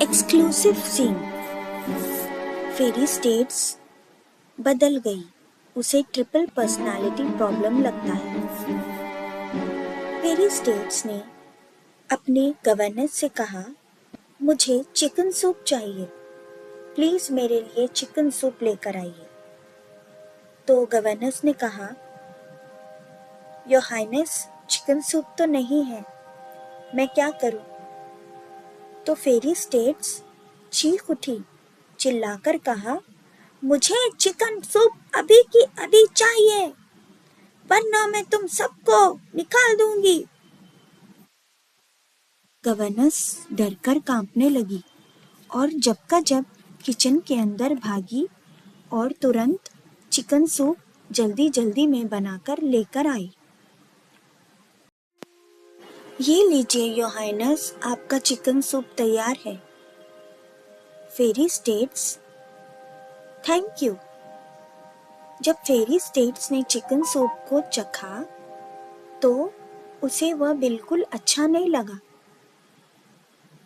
Exclusive scene. फेरी states बदल गई। उसे ट्रिपल पर्सनालिटी प्रॉब्लम लगता है। फेरी स्टेट्स ने अपने गवर्नर से कहा, मुझे चिकन सूप चाहिए, प्लीज मेरे लिए चिकन सूप लेकर आइए। तो गवर्नर ने कहा, योर हाइनेस, चिकन सूप तो नहीं है, मैं क्या करूं? तो फेरी स्टेट्स चीख उठी, चिल्लाकर कहा, मुझे चिकन सूप अभी की अभी चाहिए, वरना मैं तुम सबको निकाल दूंगी। गवर्नस डरकर कांपने लगी और जब का जब किचन के अंदर भागी और तुरंत चिकन सूप जल्दी जल्दी में बनाकर लेकर आई। ये लीजिए योर हाइनेस, आपका चिकन सूप तैयार है। फेरी स्टेट्स, थैंक यू। जब फेरी स्टेट्स ने चिकन सूप को चखा तो उसे वह बिल्कुल अच्छा नहीं लगा।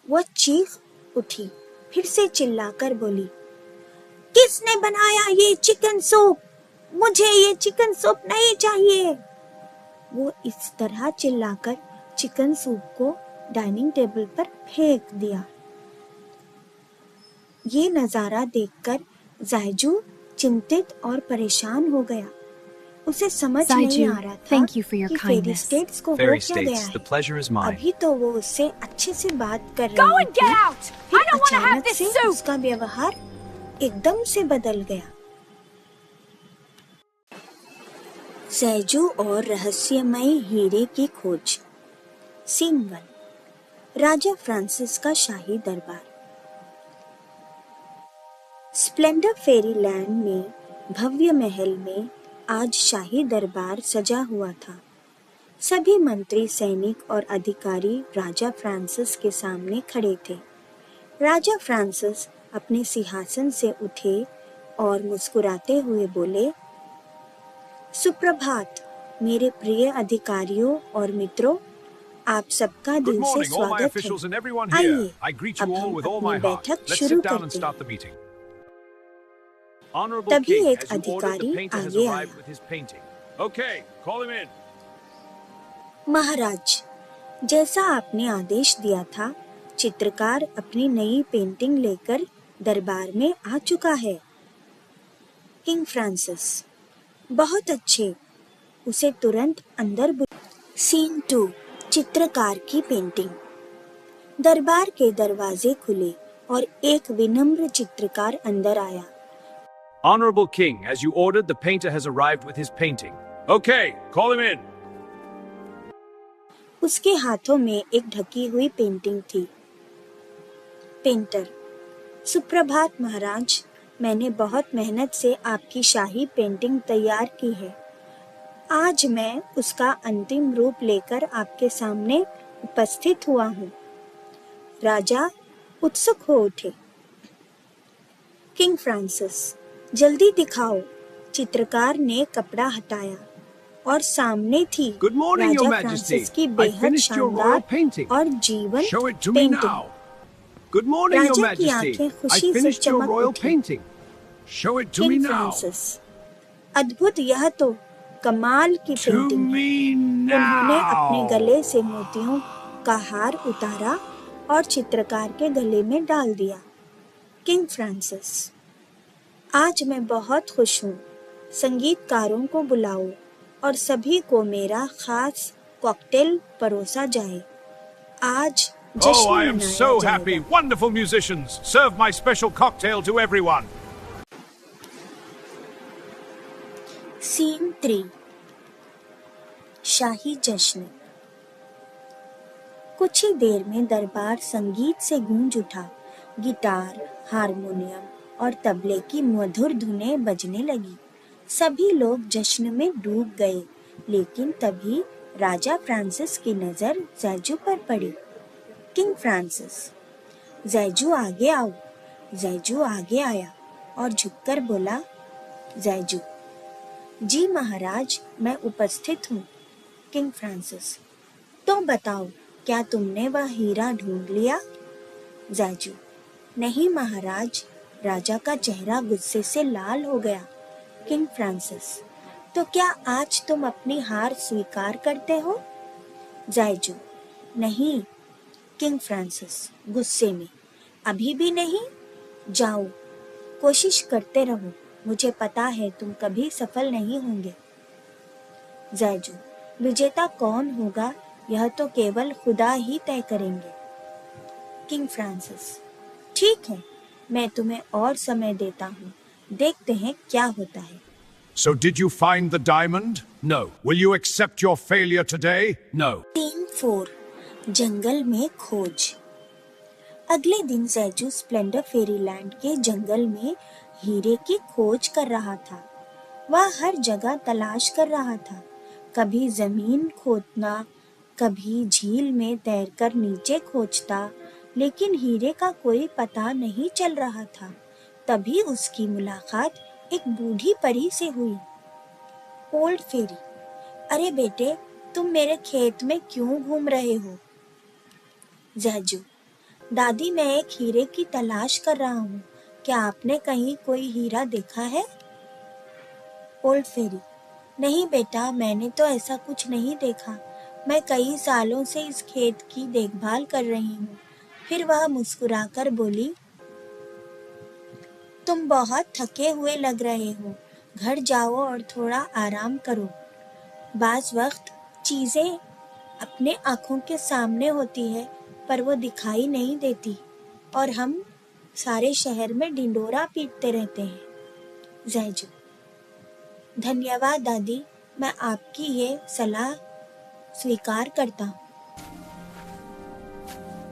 वह चीख उठी, फिर से चिल्लाकर बोली, किसने बनाया ये चिकन सूप? मुझे ये चिकन सूप नहीं चाहिए। वो इस तरह चिल्लाकर चिकन सूप को डाइनिंग टेबल पर फेंक दिया। ये नजारा देखकर ज़ायजू चिंतित और परेशान हो गया। उसे समझ नहीं आ रहा था कि फेरी स्टेट्स को हो क्या गया है। अभी तो वो उससे अच्छे से बात कर रही थी, फिर अचानक से उसका व्यवहार एकदम से बदल गया। ज़ायजू और रहस्यमयी हीरे की खोज। सीन 1। राजा फ्रांसिस का शाही दरबार। स्प्लेंडर फेरीलैंड में भव्य महल में आज शाही दरबार सजा हुआ था। सभी मंत्री, सैनिक और अधिकारी राजा फ्रांसिस के सामने खड़े थे। राजा फ्रांसिस अपने सिंहासन से उठे और मुस्कुराते हुए बोले, सुप्रभात मेरे प्रिय अधिकारियों और मित्रों, आप सबका दिल से स्वागत है। आइए अब हम अपनी बैठक शुरू करते हैं। तभी एक अधिकारी आगे आया। महाराज, जैसा आपने आदेश दिया था, चित्रकार अपनी नई पेंटिंग लेकर दरबार में आ चुका है। किंग फ्रांसिस, बहुत अच्छे, उसे तुरंत अंदर बुलाओ। सीन 2। चित्रकार की पेंटिंग। दरबार के दरवाजे खुले और एक विनम्र चित्रकार अंदर आया। Honorable King, as you ordered, the painter has arrived with his painting. Okay, call him in. उसके हाथों में एक ढकी हुई पेंटिंग थी। पेंटर, सुप्रभात महाराज, मैंने बहुत मेहनत से आपकी शाही पेंटिंग तैयार की है। आज मैं उसका अंतिम रूप लेकर आपके सामने उपस्थित हुआ हूँ। राजा उत्सुक हो उठे। किंग फ्रांसिस, जल्दी दिखाओ। चित्रकार ने कपड़ा हटाया और सामने थी राजा फ्रांसिस की बेहद शानदार और जीवंत पेंटिंग। राजा की आंखें खुशी से चमक उठी। किंग फ्रांसिस, अद्भुत, यह तो कमाल की पेंटिंग है। उन्होंने अपने गले से मोतियों का हार उतारा और चित्रकार के गले में डाल दिया। किंग फ्रांसिस, आज मैं बहुत खुश हूँ। संगीतकारों को बुलाओ और सभी को मेरा खास कॉकटेल परोसा जाए। आज जश्न मनाया जाएगा। I am so happy. Wonderful musicians. Serve my special cocktail to everyone. Scene 3। शाही जश्न। कुछ ही देर में दरबार संगीत से गूंज उठा। गिटार, हारमोनियम और तबले की मधुर धुनें बजने लगी। सभी लोग जश्न में डूब गए, लेकिन तभी राजा फ्रांसिस की नजर ज़ायजू पर पड़ी। किंग फ्रांसिस, ज़ायजू आगे आओ। ज़ायजू आगे आया और झुककर बोला, ज़ायजू, जी महाराज, मैं उपस्थित हूँ। किंग फ्रांसिस, तो बताओ, क्या तुमने वह हीरा ढूंढ लिया? ज़ायजू, नहीं महाराज, राजा का चेहरा गुस्से से लाल हो गया। किंग फ्रांसिस, तो क्या आज तुम अपनी हार स्वीकार करते हो? जैजू, नहीं। किंग फ्रांसिस गुस्से में, अभी भी नहीं? जाओ, कोशिश करते रहो, मुझे पता है तुम कभी सफल नहीं होंगे। जैजू, विजेता कौन होगा यह तो केवल खुदा ही तय करेंगे। किंग फ्रांसिस, ठीक है, मैं तुम्हें और समय देता हूँ, देखते हैं क्या होता है। So did you find the diamond? No. Will you accept your failure today? No. Scene 4, जंगल में खोज। अगले दिन जैजू स्प्लेंडर फेरीलैंड के जंगल में हीरे की खोज कर रहा था। वह हर जगह तलाश कर रहा था, कभी जमीन खोदना, कभी झील में तैरकर नीचे खोजता, लेकिन हीरे का कोई पता नहीं चल रहा था। तभी उसकी मुलाकात एक बूढ़ी परी से हुई। ओल्ड फेरी, अरे बेटे, तुम मेरे खेत में क्यों घूम रहे हो? जैजू, दादी, मैं एक हीरे की तलाश कर रहा हूँ, क्या आपने कहीं कोई हीरा देखा है? ओल्ड फेरी, नहीं बेटा, मैंने तो ऐसा कुछ नहीं देखा, मैं कई सालों से इस खेत की देखभाल कर रही हूँ। फिर वह मुस्कुराकर बोली, तुम बहुत थके हुए लग रहे हो, घर जाओ और थोड़ा आराम करो। बाज वक्त चीजें अपने आंखों के सामने होती है पर वो दिखाई नहीं देती और हम सारे शहर में ढिंडोरा पीटते रहते हैं। जैजू, धन्यवाद दादी, मैं आपकी ये सलाह स्वीकार करता हूँ।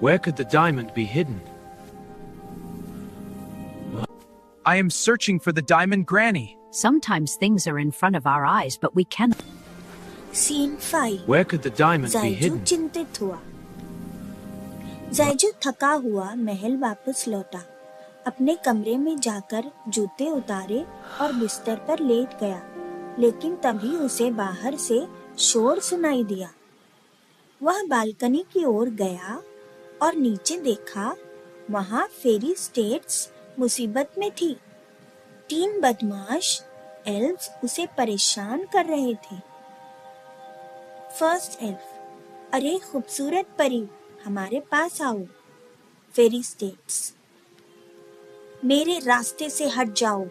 Where could the diamond be hidden? I am searching for the diamond, Granny. Sometimes things are in front of our eyes, but we cannot. Scene 5, Where could the diamond be जैजू hidden? चिंतित हुआ। जैजू थका हुआ महल वापस लौटा, अपने कमरे में जाकर जूते उतारे और बिस्तर पर लेट गया, लेकिन तभी उसे बाहर से शोर सुनाई दिया। वह बालकनी की ओर गया और नीचे देखा, वहां फेरी स्टेट्स मुसीबत में थी। 3 बदमाश एल्व्स उसे परेशान कर रहे थे। फर्स्ट एल्फ, अरे खूबसूरत परी, हमारे पास आओ। फेरी स्टेट्स, मेरे रास्ते से हट जाओ।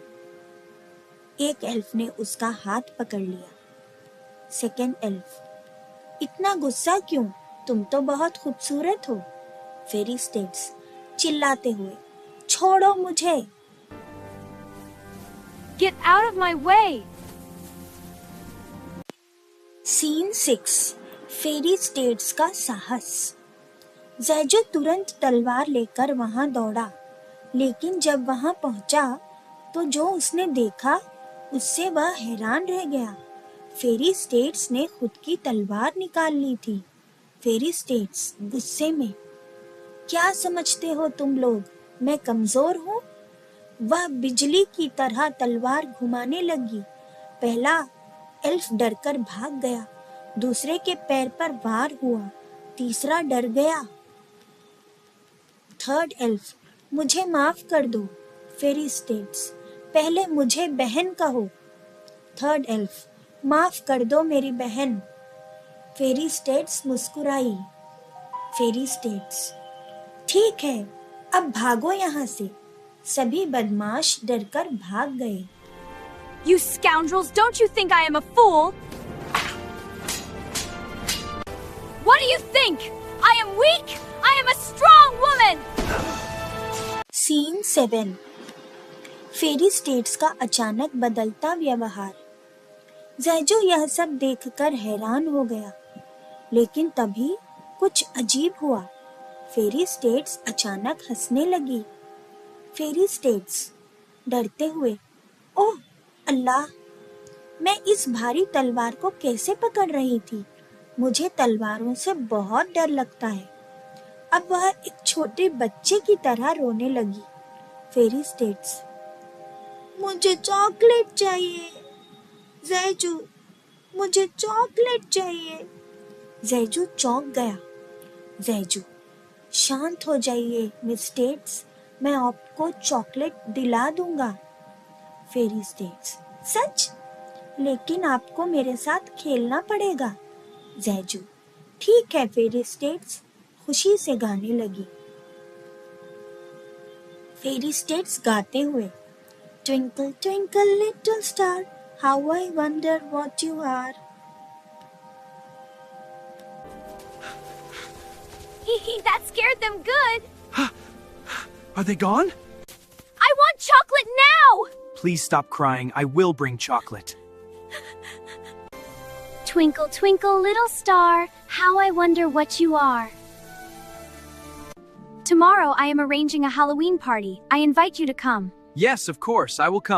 एक एल्फ ने उसका हाथ पकड़ लिया। सेकेंड एल्फ, इतना गुस्सा क्यों, तुम तो बहुत खूबसूरत हो। फेरी स्टेट्स चिल्लाते हुए, छोड़ो मुझे। Get out of my way! Scene 6, fairy states का साहस। जैजू तुरंत तलवार लेकर वहां दौड़ा, लेकिन जब वहां पहुंचा तो जो उसने देखा उससे वह हैरान रह गया। फेरी स्टेट्स ने खुद की तलवार निकाल ली थी। फेरी स्टेट्स गुस्से में, क्या समझते हो तुम लोग, मैं कमजोर हूँ? वह बिजली की तरह तलवार घुमाने लगी। पहला एल्फ डरकर भाग गया, दूसरे के पैर पर वार हुआ, तीसरा डर गया। थर्ड एल्फ, मुझे माफ कर दो। फेरी स्टेट्स, पहले मुझे बहन कहो। थर्ड एल्फ, माफ कर दो मेरी बहन। फेरी स्टेट्स मुस्कुराई। फेरी स्टेट्स, ठीक है, अब भागो यहाँ से। सभी बदमाश डरकर भाग गए। You scoundrels, don't you think I am a fool? What do you think? I am weak? I am a strong woman! Scene 7, fairy states का अचानक बदलता व्यवहार। जैजू यह सब देखकर हैरान हो गया, लेकिन तभी कुछ अजीब हुआ। फेरी स्टेट्स अचानक हंसने लगी। फेरी स्टेट्स डरते हुए, ओह अल्लाह, मैं इस भारी तलवार को कैसे पकड़ रही थी? मुझे तलवारों से बहुत डर लगता है। अब वह एक छोटे बच्चे की तरह रोने लगी। फेरी स्टेट्स, मुझे चॉकलेट चाहिए। जैजू, मुझे चॉकलेट चाहिए। जैजू चौंक गया। जैजू, शांत हो जाइए मिस स्टेट्स, मैं आपको चॉकलेट दिला दूंगा। फेरी स्टेट्स, सच? लेकिन आपको मेरे साथ खेलना पड़ेगा। जैजू, ठीक है। फेरी स्टेट्स खुशी से गाने लगी। फेरी स्टेट्स गाते हुए, twinkle twinkle little star, how I wonder what you are. That scared them good. Are they gone? I want chocolate now! Please stop crying. I will bring chocolate. Twinkle, twinkle, little star, how I wonder what you are. Tomorrow I am arranging a Halloween party. I invite you to come. Yes, of course, I will come.